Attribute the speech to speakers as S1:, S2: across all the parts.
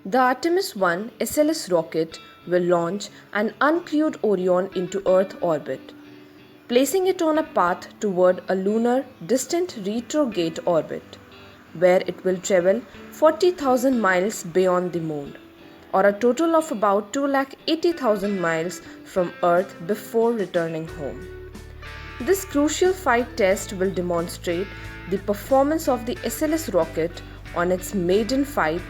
S1: The Artemis-1 SLS rocket will launch an uncrewed Orion into Earth orbit, placing it on a path toward a lunar distant retrograde orbit, where it will travel 40,000 miles beyond the Moon, or a total of about 280,000 miles from Earth before returning home. This crucial flight test will demonstrate the performance of the SLS rocket on its maiden flight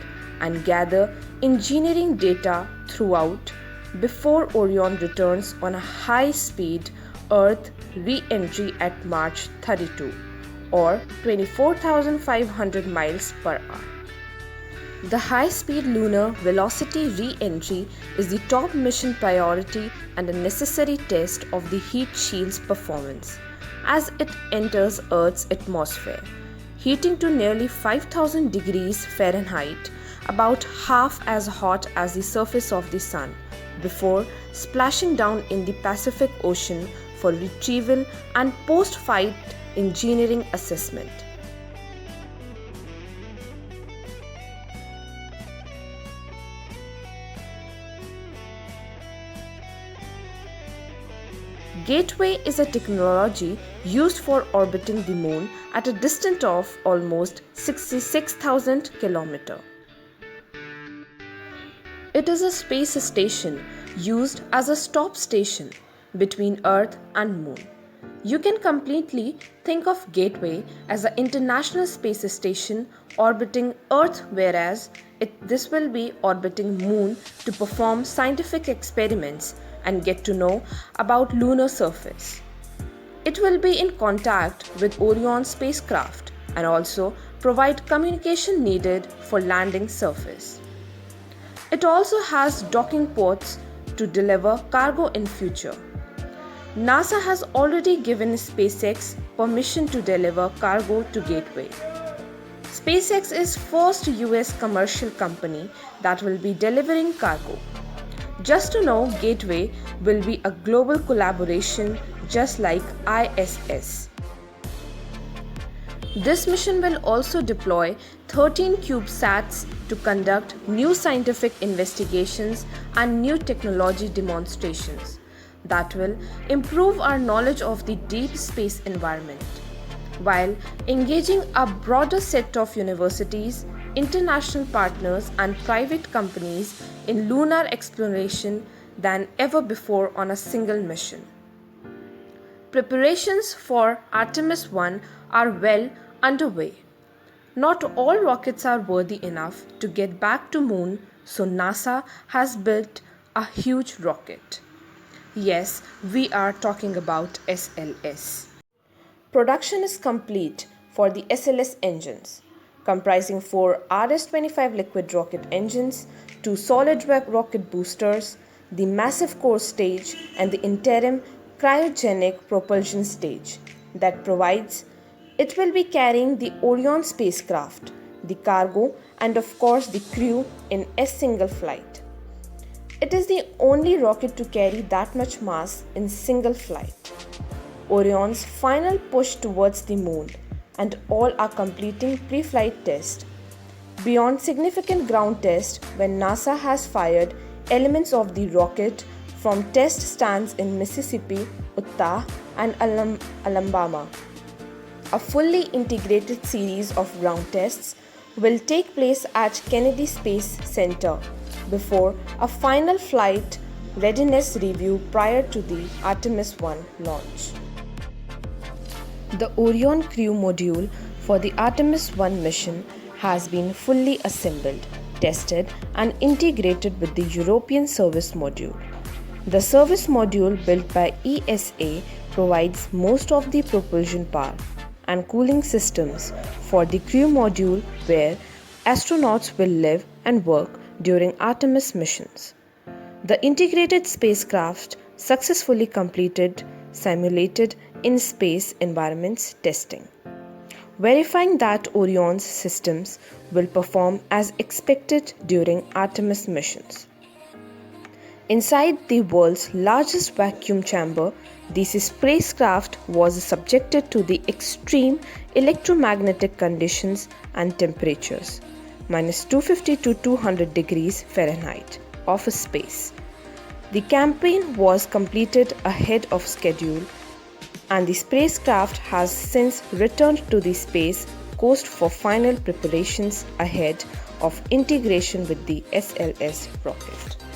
S1: and gather engineering data throughout before Orion returns on a high-speed Earth re-entry at March 32 or 24,500 miles per hour. The high-speed lunar velocity re-entry is the top mission priority and a necessary test of the heat shield's performance as it enters Earth's atmosphere, heating to nearly 5,000 degrees Fahrenheit, about half as hot as the surface of the Sun, before splashing down in the Pacific Ocean for retrieval and post-flight engineering assessment. Gateway is a technology used for orbiting the Moon at a distance of almost 66,000 km. It is a space station used as a stop station between Earth and Moon. You can completely think of Gateway as an international space station orbiting Earth, whereas this will be orbiting Moon to perform scientific experiments and get to know about lunar surface. It will be in contact with Orion spacecraft and also provide communication needed for landing surface. It also has docking ports to deliver cargo in future. NASA has already given SpaceX permission to deliver cargo to Gateway. SpaceX is first US commercial company that will be delivering cargo. Just to know, Gateway will be a global collaboration just like ISS. This mission will also deploy 13 CubeSats to conduct new scientific investigations and new technology demonstrations that will improve our knowledge of the deep space environment, while engaging a broader set of universities, international partners and private companies in lunar exploration than ever before on a single mission. Preparations for Artemis-1 are well underway. Not all rockets are worthy enough to get back to Moon, so NASA has built a huge rocket. Yes, we are talking about SLS. Production is complete for the SLS engines, comprising 4 RS-25 liquid rocket engines, 2 solid rocket boosters, the massive core stage, and the interim cryogenic propulsion stage that provides. It will be carrying the Orion spacecraft, the cargo, and of course the crew in a single flight. It is the only rocket to carry that much mass in single flight. Orion's final push towards the Moon, and all are completing pre-flight tests. Beyond significant ground tests, when NASA has fired elements of the rocket from test stands in Mississippi, Utah, and Alabama. A fully integrated series of ground tests will take place at Kennedy Space Center before a final flight readiness review prior to the Artemis-1 launch. The Orion crew module for the Artemis-1 mission has been fully assembled, tested, and integrated with the European service module. The service module built by ESA provides most of the propulsion power and cooling systems for the crew module where astronauts will live and work during Artemis missions. The integrated spacecraft successfully completed simulated in-space environments testing, verifying that Orion's systems will perform as expected during Artemis missions. Inside the world's largest vacuum chamber, the spacecraft was subjected to the extreme electromagnetic conditions and temperatures, minus 250 to 200 degrees Fahrenheit of space. The campaign was completed ahead of schedule, and the spacecraft has since returned to the space coast for final preparations ahead of integration with the SLS rocket.